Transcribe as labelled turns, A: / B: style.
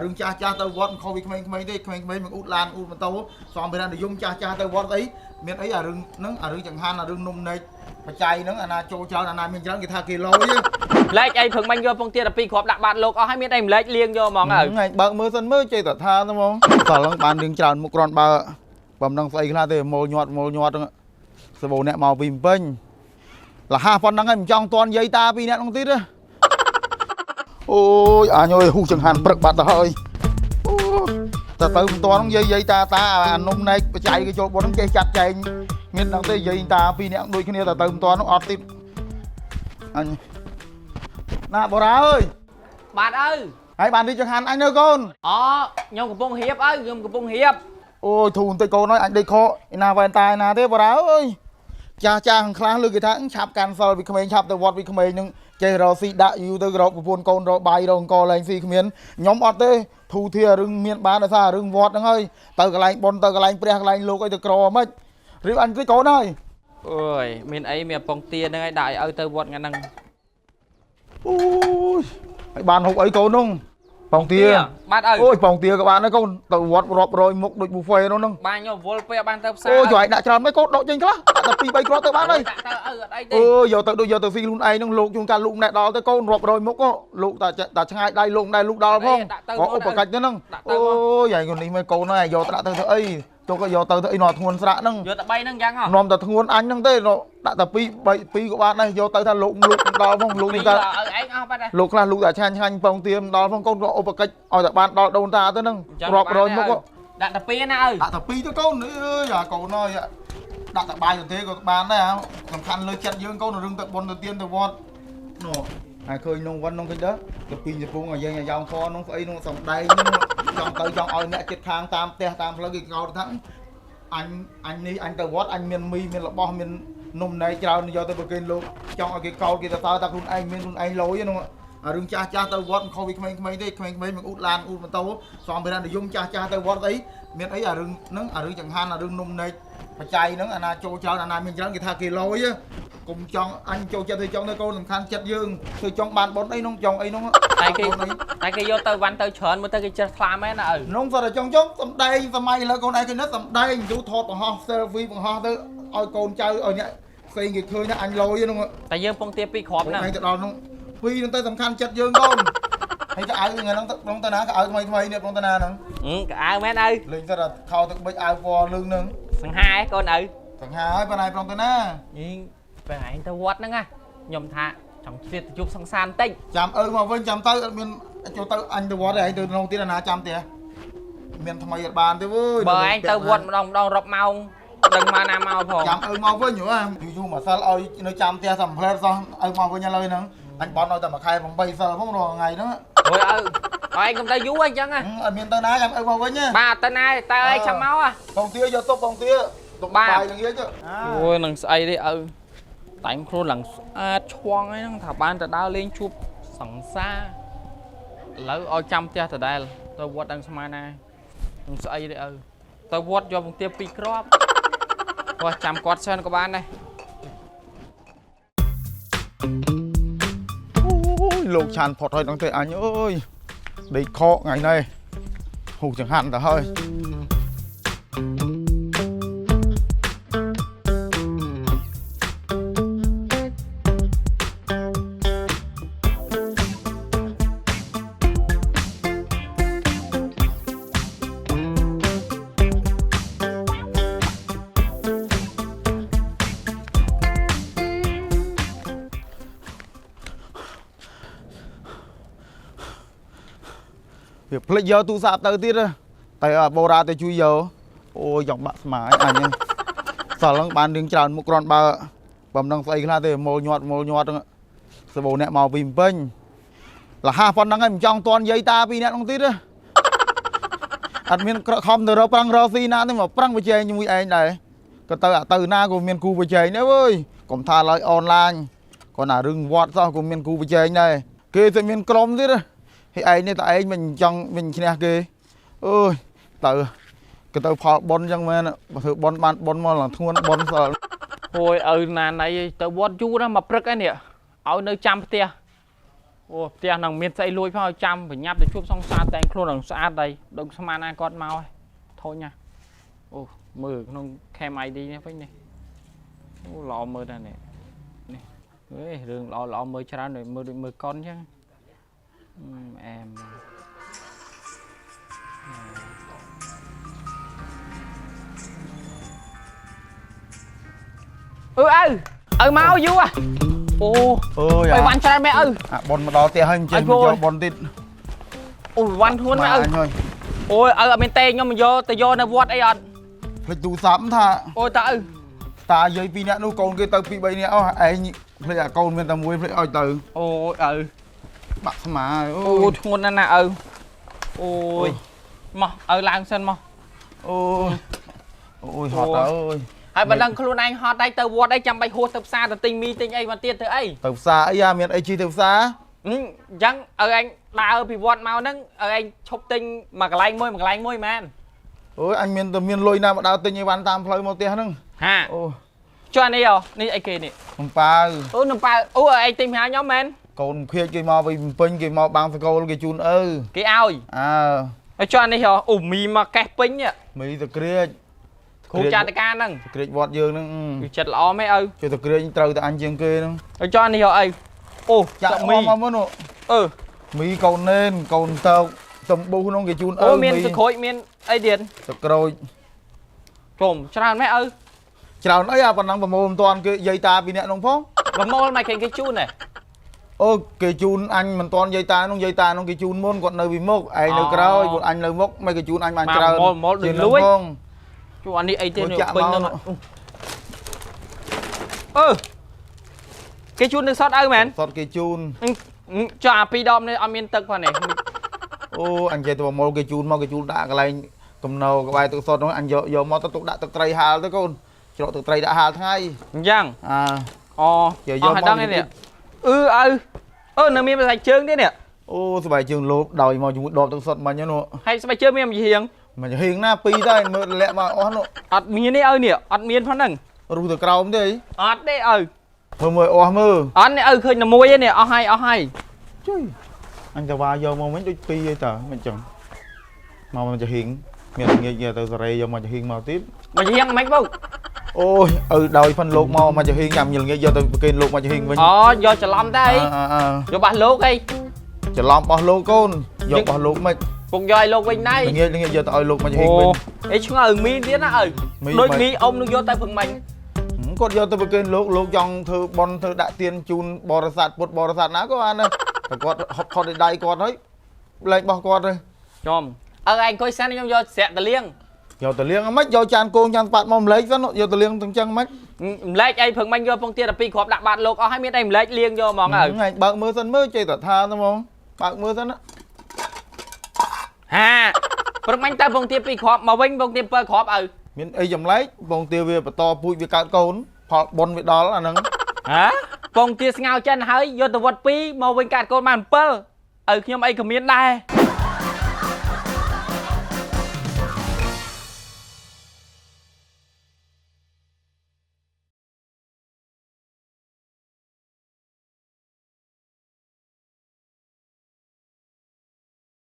A: រឿងចាស់ទៅវត្តខុសពីក្មេងៗទេក្មេងៗមកអ៊ូតឡានអ៊ូតម៉ូតូសំភារៈនិយមចាស់ទៅវត្តអីមានអីអារឿងហ្នឹងអារឿងចង្ហាន់អារឿងនំនែកបច្ច័យហ្នឹងអាណាចូលច្រើនអាណាមានច្រើនគេថាគេលយ
B: លេខអីព្រឹងមិញយកពងទៀត12គ្រាប់ដាក់បាតលោកអស់ហើយមានអីម្លេចលៀងយកហ្មងហើយ
A: ថ្ងៃបើកមើលសិនមើលចេះតែថាហ្មងតោះឡើងបានរឿងច្រើនមុខគ្រាន់បើបំណងស្អីខ្លះទេមូលញាត់ហ្នឹងសបោអ្នកមកពីពេញលះប៉ុណ្ណឹងហើយមិនចង់តន់យាយតាពីអ្នកនោះទៀតទេអូយអញអើយហ៊ូចង្ហាន់ព្រឹកបាត់ទៅហើយអូតែទៅមិនតន់យាយតាអានំណែកបច្ច័យគេចូលបុនហ្នឹងចេះចាត់ចែងមានដល់ទេយាយតាពីរនាក់ដូចគ្នាតែទៅមិនតន់នោះអត់ទៀតអញណាបរាអើយ
B: បាទឪ
A: ហើយបាននេះចង្ហាន់អញនៅកូន
B: អូខ្ញុំកំពុងរៀបឪខ្ញុំកំពុងរៀប
A: អូយធូរបន្តិចកូនអើយអញដេកខកឯណាវ៉ែនតាឯណាទេបរាអើយចាស់ខ្លះលើគេថាឆាប់កាន់សល់ពីក្មេងឆាប់ទៅវត្តពីក្មេងនឹងចេះរកស៊ីដាក់យូរទៅរកប្រពន្ធកូនរកបាយរកអង្គលែងស៊ីគ្មានខ្ញុំអត់ទេធូរធារឿងមានបានដោយសាររឿងវត្តហ្នឹងហើយទៅកន្លែងបុណ្យទៅកន្លែងព្រះកន្លែងលោកអីទៅក្រមិនរៀបអញតិចកូនហើយ
B: អូយមានអីមានពងទាហ្នឹងហើយដាក់ឲ្យទៅវត្តថ្ងៃហ្នឹង
A: អូយហើយបានហូបអីកូននោះពងទា
B: បាទឪ
A: អូយពងទាក៏បានដែរកូនទៅវត្តរាប់រយមុខដូចប៊ូហ្វេនោះហ្នឹង
B: បានខ្ញុំវល់ពេលបានទៅផ្សារ
A: អូយឲ្យដាក់ច្រើនមិនកូនដកចេញខ្លះតែ2 3គ្រាប់ទៅបានហើយ
B: ដាក់ទៅឪអត់អីទេ
A: អូយយកទៅដូចយកទៅស៊ីខ្លួនឯងហ្នឹងលោកជួនកាលលោកម្នាក់ដល់ទៅកូនរាប់រយមុខលោកតែឆ្ងាយដៃលោកដែរលោកដល់ផងឧបកិច្ចទៅហ្នឹងអូយហើយកូននេះមើលកូនហើយយកដាក់ទៅធ្វើអីចុះក៏យកទៅអីនោះធ្ងន់ស្រាក់ហ្នឹង
B: យកតែ3ហ្នឹងយ៉ាងហ៎
A: នាំតែធ្ងន់អញហ្នឹងទេដាក់តែ2 3ក៏បានដែរយកទៅថាលោកដល់ផងលោកនេះថា
B: ឪឯងអស់បាត់ហើយ
A: លោកខ្លះលោកតែឆាញ់ពងទាដល់ផងកូនក៏ឧបកិច្ចឲ្យតែបានដល់ដូនតាទៅហ្នឹងរាប់រយមុខ
B: ដាក់តែ2ណាឪ
A: ដាក់តែ2ទៅកូនអើយអាកូនអើយដាក់តែបាយទៅទេក៏បានដែរសំខាន់លើចិត្តយើងកូនរឿងទៅបុណ្យទៅទៀនទៅវត្តនោះហើយឃើញនងវត្តនងឃើញទៅទៅពីជពងឲ្យយើងឲ្យយ៉ងធននងស្អីនងសំដែងចង់ទៅចង់ឲ្យអ្នកចិត្តខាងតាមផ្ទះតាមផ្លូវគេកោតថាអញនេះអញទៅវត្តអញមានមីមានរបស់មាននំណែច្រើនយកទៅប្រគេនលោកចង់ឲ្យគេកោតគេទៅតើថាខ្លួនឯងមានខ្លួនឯងលយហ្នឹងអារឿងចាស់ទៅវត្តខុសពីក្មេងៗទេក្មេងៗមកអ៊ូតឡានអ៊ូតម៉ូតូសំភារៈនិយមចាស់ទៅវត្តអីមានអីអារឿងហ្នឹងអារឿងចង្ហាន់អារឿងនំណែកបច្ច័យហ្នឹងអាណាចូលច្រើនអាណាមានច្រើនគេថាគេលយកុំចង់អញចូលចិត្តទៅចង់ទៅកូនសំខាន់ចិត្តយើងធ្វើចង់បានបុណ្យអីនោះចង់អីនោះ
B: តែគេយកទៅវ៉ាន់ទៅច្រើនមើលទៅគេចេះខ្លាមែនណាឪ
A: នោះគាត់តែចង់សំដែងសម័យឥឡូវកូនឯងឃើញណាសំដែងយូរថតបង្ហោះ selfie បង្ហោះទៅឲ្យកូនចៅឲ្យអ្នកផ្សេងគេឃើញណាអញលយនោះ
B: តែយើងពងទា2គ្រាប់
A: ហ្នឹងឯងទៅដល់នោះពីរនឹងទៅសំខាន់ចិត្តយើងកូនហើយក៏អៅថ្ងៃហ្នឹងក្នុងតាណាក៏អៅថ្មីនេះក្នុងតាណាហ្នឹង
B: ក៏អៅមែនឪ
A: លេងទៅដល់ខោទឹកបិចអៅពណ៌លឿងហ្នឹង
B: សង្ហាឯងកូនឪ
A: សង្ហាហើយបងឯងក្នុងតាណា
B: យីពេលឯងទៅវត្តហ្នឹងណាខ្ញុំថាចង់ជិះទៅជួបសង្សារបន្តិច
A: ចាំមកវិញចាំទៅអត់មានចូលទៅអញទៅវត្តឯងទៅក្នុងទៀតណាចាំទៀតមានថ្មីអត់បានទេវើយ
B: បើឯងទៅវត្តម្ដងរាប់ម៉ោងដឹងមកណាមកផង
A: ចាំមកវិញយូរម្សិលឲ្យនៅចាំផ្ទះសំផ្លែសោះមកវិញឥឡូវហ្នឹងអញបន់ឲ្យតែមួយខែ8សិលផងរាល់ថ្ងៃហ្នឹង
B: អូយឲ្យឯងកុំទៅយូរអញ្ចឹងណា
A: អត់មានទៅណាចាំមកវិញ
B: បាទទៅណាតើឯងចាំមក
A: បងទាយកទុកបងទាទុកបាយល្ងាច
B: អូយនឹងស្អីទេឪតែងខ្លួនឡើងស្អាតឆ្វង់អីហ្នឹងថាបានទៅដើរលេងជួបសង្សារឥឡូវឲ្យចាំផ្ទះដដែលទៅវត្តដឹងស្មានណានឹងស្អីទេឪទៅវត្តយកពងទា2គ្រាប់គាត់ចាំគាត់សិនក៏បានដែរ
A: អូយលោកឆានផុតហើយហ្នឹងទេអញអើយដេកខកថ្ងៃនេះហ៊ូចង្ហាន់ទៅហើយវាភ្លេចយកទូរស័ព្ទទៅទៀតតែបូរ៉ាទៅជួយយកអូយចង់បាក់ស្មាអញហ្នឹងសល់ហ្នឹងបានរឿងច្រើនមុខគ្រាន់បើបំណងស្អីខ្លះទេមូលញាត់សបោអ្នកមកពីពេញលះប៉ុណ្ណឹងហើយមិនចង់តន់យាយតាពីរអ្នកនោះទៀតអត់មានក្រក់ខំទៅរកប្រឹងរកស៊ីណាទេមកប្រឹងប្រជែងជាមួយឯងដែរក៏ទៅណាក៏មានគូប្រជែងដែរអើយកុំថាឡើយអនឡាញគាត់ណារឿងវត្តសោះក៏មានគូប្រជែងដែរគេតែមានក្រុមទៀតហើយឯងនេះតែឯងមិនចង់វិញឈ្នះគេអើយទៅក៏ទៅផលប៉ុនអញ្ចឹងមែនបើធ្វើប៉ុនបានប៉ុនមកឡើងធ្ងន់ប៉ុនសល់
B: អូយឪណាណៃទៅវត្តយូរណាស់មកព្រឹកឯនេះឲ្យនៅចាំផ្ទះ ô tia năng miên say lui phải trăm phải nhấp để chụp xong xa tay luôn đằng xa đây đừng xem ai con mau thôi nha ô mưa nó khe mày đi nha phải nè lọ mưa đây nè nè đường lọ mưa cho ra rồi mưa con chứ em mau vô à ô
A: ơi
B: mày văn cho mẹ
A: bồn mà đó tia hình trên cho bồn tít
B: ôi văn luôn mẹ
A: anh ơi
B: ôi ở bên tây nhưng mà vô nó vót ấy ăn
A: lịch tụ sắm tha
B: ôi
A: ta dây pi nè nó con cái tao pi bay nè ấy bây giờ con bên tao mua phải ơi từ
B: ôi
A: bạc mà
B: ôi thôn nè ôi mà làng sân mà
A: ôi hot ơi
B: ai bạn đang luôn anh hot đây tao vót đây chăm bay hốt tập xa tao tinh mi tinh ấy mà tiền thứ ấy
A: tập xa ấy à miền ấy chi tập xa
B: chẳng anh đa bị vót màu nâng anh chụp tinh mà cái lanh môi man
A: ôi anh miền lôi nào mà đào tinh như bạn tam phơi một tia nâng
B: ha cho anh đi rồi đi ai kì nè
A: nông pa
B: anh tìm hả nhóm men
A: còn khuya cái mò vì pin cái mò bằng phải câu cái chun
B: cái ao cho anh đi rồi mì mà cái pin nhá
A: mì từ kia
B: khu cha tay ca nâng
A: kia vọt dương nâng
B: chật lọ mấy
A: cho từ kia trâu từ anh trên kia nâng
B: cho anh đi rồi
A: chạm mì mà muốn mì còn nên còn tao tầm bu nó cái chun
B: miên từ khối miên ai điền
A: từ rồi
B: trộm cho anh mấy
A: chào nói à còn đang vào mồm toàn cái dây ta bị nẹt nông phong
B: và mô mày cái chun này
A: cái chun anh mình toàn dây ta nó cái chun môn còn nơi bị mốc ai nơi cao một anh nơi mốc mấy cái chun anh mang trao
B: một đừng lúi chú anh đi ai tên được bình nữa cái chun được sót mày
A: sót cái chun
B: cho api đom này miên tật vào này
A: anh chơi tụi một cái chun đã cái này cầm nâu cái bài tự sót nó anh giờ mò tụi đã tự tray hà tới con cho tự tray đã hà thay
B: giang
A: giờ
B: đăng này nè nó miên bài chương thế nè
A: số bài chương lốp đầu mà chúng đọt tự sót mà nhá nó
B: hay số bài chương miên gì hiền
A: mà hiền na pi đây mà lẹ mà nó
B: ọt miên đấy nè ọt miên phát nằng
A: ru từ cầu đấy
B: ọt đấy
A: mười mơ
B: ọt này khơi là môi nè hai
A: anh ta vào giờ mà mấy đôi pi vậy tờ mình chồng mà mìnhจะhiền miền nghe giờ từ rồi giờ màจะhiền màu tiếp
B: mà hiền mấy không
A: ôi đời phân lột màu màจะhiền nhầm nhìn nghe giờ từ kênh lột màจะhiền với
B: do chả lom đây do bạn lột đây
A: chả lom bao lột con do bao lột mày
B: cùng dòi lột bên đây
A: nghe giờ từ lột màจะhiền với
B: ấy chúng mi tiến á đôi mi ông nó vô tay phần mình
A: còn giờ từ kênh lột dòng thư bon thư đại tiên chun bò sạt ná có anh ơi con họ để đầy con đấy lên bao con rồi
B: chom anh coi xem trong do sẹt tờ liêng
A: giờ tờ liêng mất do chan cô chan bạn mong lấy rất nó giờ tờ liêng từng chân mất
B: lấy ai phần mình vô phong tiền là pi khóp đặt bạn lột hai miếng đây lấy liêng vô mong
A: ngày bạn mưa sân mới chơi tờ tha đúng không bạn mưa sân á
B: ha phần mình ta phong tiền pi khóp mà vinh phong tiền per khóp
A: miếng ấy dầm lấy phong tiêu về to bụi về cạn cồn họ bon về đó là nắng
B: hả phong tiền ngao chân hơi vô tờ vật pi mà vinh cạn cồn màn per nhưng mà ai comment đây